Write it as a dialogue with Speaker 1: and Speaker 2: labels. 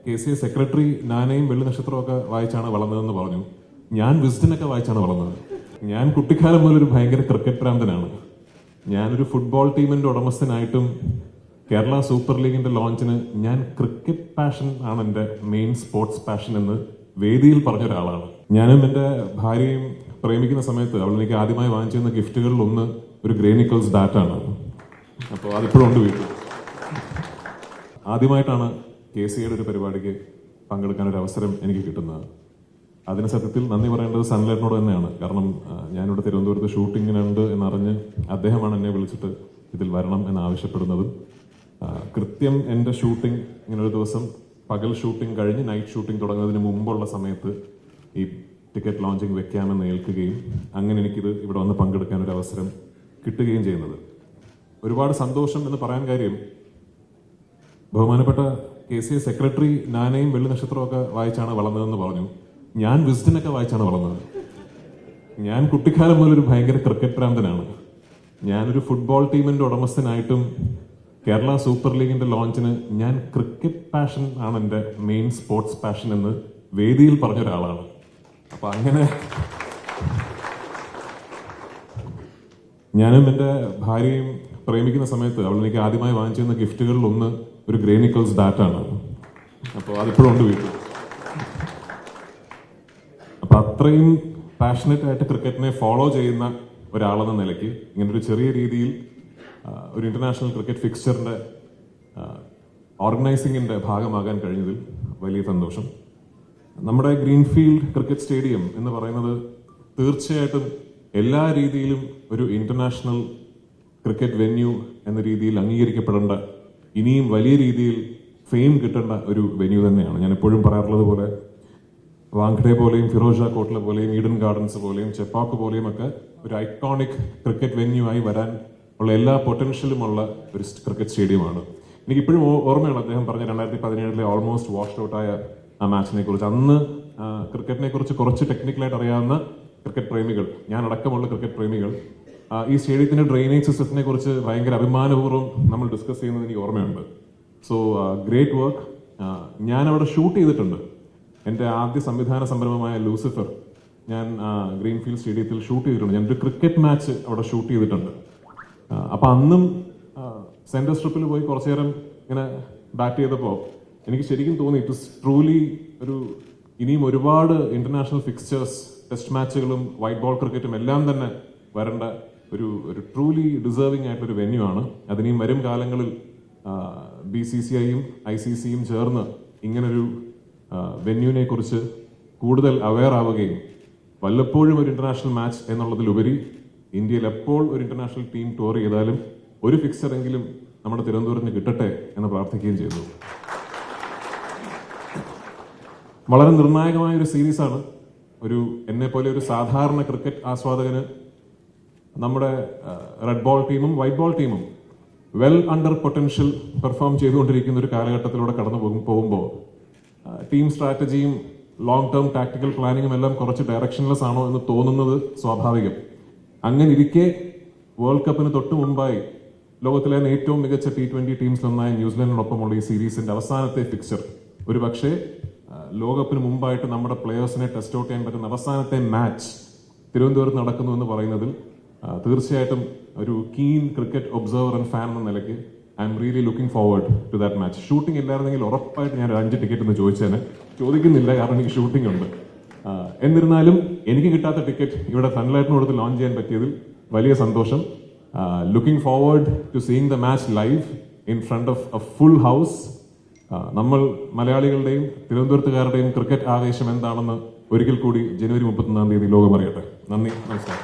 Speaker 1: KCA secretary നാനയും വെള്ളി നക്ഷത്രമൊക്കെ വായിച്ചാണ് വളർന്നതെന്ന് പറഞ്ഞു. ഞാൻ വിസ്ഡനൊക്കെ വായിച്ചാണ് വളർന്നത്. ഞാൻ കുട്ടിക്കാലം മുതൽ ഒരു ഭയങ്കര ക്രിക്കറ്റ് ഭ്രാന്തനാണ്. ഞാനൊരു ഫുട്ബോൾ ടീമിന്റെ ഉടമസ്ഥനായിട്ടും കേരള സൂപ്പർ ലീഗിന്റെ ലോഞ്ചിന് ഞാൻ ക്രിക്കറ്റ് പാഷൻ ആണ് എൻ്റെ മെയിൻ സ്പോർട്സ് പാഷൻ എന്ന് വേദിയിൽ പറഞ്ഞ ഒരാളാണ്. ഞാനും എൻ്റെ ഭാര്യയും പ്രേമിക്കുന്ന സമയത്ത് അവൾ എനിക്ക് ആദ്യമായി വാങ്ങിച്ചു തന്ന ഗിഫ്റ്റുകളിൽ ഒന്ന് ഒരു ഗ്രേനിക്കൽസ് ബാറ്റാണ്. അപ്പോൾ അതിപ്പോഴും ഉണ്ട് വീട്ടിൽ. ആദ്യമായിട്ടാണ് KCAയുടെ ഒരു പരിപാടിക്ക് പങ്കെടുക്കാൻ ഒരു അവസരം എനിക്ക് കിട്ടുന്നത്. അതിന് സത്യത്തിൽ നന്ദി പറയേണ്ടത് സൺലൈറ്റിനോട് തന്നെയാണ്. കാരണം ഞാനിവിടെ തിരുവനന്തപുരത്ത് ഷൂട്ടിങ്ങിനുണ്ട് എന്നറിഞ്ഞ് അദ്ദേഹമാണ് എന്നെ വിളിച്ചിട്ട് ഇതിൽ വരണം എന്ന് ആവശ്യപ്പെടുന്നതും കൃത്യം എൻ്റെ ഷൂട്ടിംഗ് ഇങ്ങനൊരു ദിവസം പകൽ ഷൂട്ടിംഗ് കഴിഞ്ഞ് നൈറ്റ് ഷൂട്ടിംഗ് തുടങ്ങുന്നതിന് മുമ്പുള്ള സമയത്ത് ഈ ടിക്കറ്റ് ലോഞ്ചിങ് വെക്കാമെന്ന് ഏൽക്കുകയും അങ്ങനെ എനിക്കിത് ഇവിടെ വന്ന് പങ്കെടുക്കാൻ ഒരു അവസരം കിട്ടുകയും ചെയ്യുന്നത്. ഒരുപാട് സന്തോഷം എന്ന് പറയാൻ കാര്യം, ബഹുമാനപ്പെട്ട KCA സെക്രട്ടറി നാനയും വെള്ളി നക്ഷത്രമൊക്കെ വായിച്ചാണ് വളർന്നതെന്ന് പറഞ്ഞു. ഞാൻ വിസ്ഡനൊക്കെ വായിച്ചാണ് വളർന്നത്. ഞാൻ കുട്ടിക്കാലം മുതൽ ഒരു ഭയങ്കര ക്രിക്കറ്റ് ഭ്രാന്തനാണ്. ഞാനൊരു ഫുട്ബോൾ ടീമിന്റെ ഉടമസ്ഥനായിട്ടും കേരള സൂപ്പർ ലീഗിന്റെ ലോഞ്ചിന് ഞാൻ ക്രിക്കറ്റ് പാഷൻ ആണ് എൻ്റെ മെയിൻ സ്പോർട്സ് പാഷൻ എന്ന് വേദിയിൽ പറഞ്ഞ ഒരാളാണ്. അപ്പൊ അങ്ങനെ ഞാനും എൻ്റെ ഭാര്യയും പ്രേമിക്കുന്ന സമയത്ത് അവൾ എനിക്ക് ആദ്യമായി വാങ്ങിച്ചു തന്ന ഗിഫ്റ്റുകളിൽ ഒന്ന് ഒരു ഗ്രേനിക്കൽസ് ബാറ്റാണ്. അപ്പോൾ അതിപ്പോഴും ഉണ്ട് വീട്ടിൽ. അപ്പൊ അത്രയും പാഷനറ്റ് ആയിട്ട് ക്രിക്കറ്റിനെ ഫോളോ ചെയ്യുന്ന ഒരാളെന്ന നിലയ്ക്ക് ഇങ്ങനൊരു ചെറിയ രീതിയിൽ ഒരു ഇന്റർനാഷണൽ ക്രിക്കറ്റ് ഫിക്സ്ചറിന്റെ ഓർഗനൈസിംഗിന്റെ ഭാഗമാകാൻ കഴിഞ്ഞതിൽ വലിയ സന്തോഷം. നമ്മുടെ ഗ്രീൻഫീൽഡ് ക്രിക്കറ്റ് സ്റ്റേഡിയം എന്ന് പറയുന്നത് തീർച്ചയായിട്ടും എല്ലാ രീതിയിലും ഒരു ഇന്റർനാഷണൽ ക്രിക്കറ്റ് വെന്യൂ എന്ന രീതിയിൽ അംഗീകരിക്കപ്പെടേണ്ട, ഇനിയും വലിയ രീതിയിൽ ഫെയിം കിട്ടേണ്ട ഒരു വെന്യൂ തന്നെയാണ്. ഞാൻ എപ്പോഴും പറയാറുള്ളത് പോലെ വാങ്കഡെ പോലെയും ഫിറോസ് ഷാ കോട്ട്ല പോലെയും ഈഡൻ ഗാർഡൻസ് പോലെയും ചെപ്പാക്ക് പോലെയും ഒക്കെ ഒരു ഐക്കോണിക് ക്രിക്കറ്റ് വെന്യൂ ആയി വരാൻ ഉള്ള എല്ലാ പൊട്ടൻഷ്യലുമുള്ള ഒരു ക്രിക്കറ്റ് സ്റ്റേഡിയമാണ്. എനിക്കിപ്പോഴും ഓർമ്മയാണ് അദ്ദേഹം പറഞ്ഞ 2017 ഓൾമോസ്റ്റ് വാഷ്ഡ് ഔട്ടായ ആ മാച്ചിനെ കുറിച്ച്. അന്ന് ക്രിക്കറ്റിനെ കുറിച്ച് കുറച്ച് ടെക്നിക്കലായിട്ട് അറിയാവുന്ന ക്രിക്കറ്റ് പ്രേമികൾ, ഞാൻ അടക്കമുള്ള ക്രിക്കറ്റ് പ്രേമികൾ ഈ സ്റ്റേഡിയത്തിന്റെ ഡ്രെയിനേജ് സിസ്റ്റത്തിനെ കുറിച്ച് ഭയങ്കര അഭിമാനപൂർവ്വം നമ്മൾ ഡിസ്കസ് ചെയ്യുന്നത് എനിക്ക് ഓർമ്മയുണ്ട്. So great work. ഞാൻ അവിടെ ഷൂട്ട് ചെയ്തിട്ടുണ്ട്. എൻ്റെ ആദ്യ സംവിധാന സംരംഭമായ ലൂസിഫർ ഞാൻ ഗ്രീൻഫീൽഡ് സ്റ്റേഡിയത്തിൽ ഷൂട്ട് ചെയ്തിട്ടുണ്ട്. ഞാനൊരു ക്രിക്കറ്റ് മാച്ച് അവിടെ ഷൂട്ട് ചെയ്തിട്ടുണ്ട്. അപ്പൊ അന്നും സെന്റർ സ്ട്രിപ്പിൽ പോയി കുറച്ചു നേരം ഇങ്ങനെ ബാറ്റ് ചെയ്തപ്പോൾ എനിക്ക് ശരിക്കും തോന്നി ഇറ്റ് ഇസ് ട്രൂലി ഒരു ഇനിയും ഒരുപാട് ഇന്റർനാഷണൽ ഫിക്സ്ചേഴ്സ്, ടെസ്റ്റ് മാച്ചുകളും വൈറ്റ് ബോൾ ക്രിക്കറ്റും എല്ലാം തന്നെ വരേണ്ട ഒരു ട്രൂലി ഡിസേർവിംഗ് ആയിട്ടൊരു വെന്യൂ ആണ്. അതിനെയും വരും കാലങ്ങളിൽ BCCIയും ICCയും ചേർന്ന് ഇങ്ങനൊരു വെന്യൂവിനെ കുറിച്ച് കൂടുതൽ അവെയർ ആവുകയും വല്ലപ്പോഴും ഒരു ഇന്റർനാഷണൽ മാച്ച് എന്നുള്ളതിലുപരി ഇന്ത്യയിൽ എപ്പോൾ ഒരു ഇന്റർനാഷണൽ ടീം ടൂർ ചെയ്താലും ഒരു ഫിക്സർ എങ്കിലും നമ്മുടെ തിരുവനന്തപുരത്തിന് കിട്ടട്ടെ എന്ന് പ്രാർത്ഥിക്കുകയും ചെയ്തു. വളരെ നിർണായകമായ ഒരു സീരീസാണ്. എന്നെ പോലെ ഒരു സാധാരണ ക്രിക്കറ്റ് ആസ്വാദകന് നമ്മുടെ റെഡ് ബോൾ ടീമും വൈറ്റ് ബോൾ ടീമും വെൽ അണ്ടർ പൊട്ടൻഷ്യൽ പെർഫോം ചെയ്തുകൊണ്ടിരിക്കുന്ന ഒരു കാലഘട്ടത്തിലൂടെ കടന്നു പോകുമ്പോൾ ടീം സ്ട്രാറ്റജിയും ലോങ് ടേം ടാക്ടിക്കൽ പ്ലാനിങ്ങും എല്ലാം കുറച്ച് ഡയറക്ഷൻലെസ് ആണോ എന്ന് തോന്നുന്നത് സ്വാഭാവികം. അങ്ങനെ ഇരിക്കെ വേൾഡ് കപ്പിന് തൊട്ട് മുമ്പായി ലോകത്തിലെ ഏറ്റവും മികച്ച T20 ടീംസിലൊന്നായ ന്യൂസിലാൻഡിനൊപ്പമുള്ള ഈ സീരീസിന്റെ അവസാനത്തെ ഫിക്ചർ, ഒരു പക്ഷേ ലോകകപ്പിന് മുമ്പായിട്ട് നമ്മുടെ പ്ലെയേഴ്സിനെ ടെസ്റ്റ് ഔട്ട് ചെയ്യാൻ പറ്റുന്ന അവസാനത്തെ മാച്ച് തിരുവനന്തപുരത്ത് നടക്കുന്നു എന്ന് പറയുന്നതിൽ തീർച്ചയായിട്ടും ഒരു keen cricket observer and fan എന്ന നിലയ്ക്ക് I'm really looking forward to that match. Shooting ഇല്ലായിരുന്നെങ്കിൽ ഉറപ്പായിട്ട് ഞാൻ 5 ടിക്കറ്റ് എന്ന് ചോദിച്ചേനെ. ചോദിക്കുന്നില്ല, കാരണം എനിക്ക് ഷൂട്ടിംഗ് ഉണ്ട്. എന്നിരുന്നാലും എനിക്ക് കിട്ടാത്ത ടിക്കറ്റ് ഇവിടെ സൺലൈറ്റിനോട് ലോഞ്ച് ചെയ്യാൻ പറ്റിയതിൽ വലിയ സന്തോഷം. Looking forward to seeing the match live in front of a full house. നമ്മൾ മലയാളികളുടെയും തിരുവനന്തപുരത്തുകാരുടെയും ക്രിക്കറ്റ് ആവേശം എന്താണെന്ന് ഒരിക്കൽ കൂടി ജനുവരി 31 ലോകം അറിയട്ടെ. നന്ദി, നമസ്കാരം.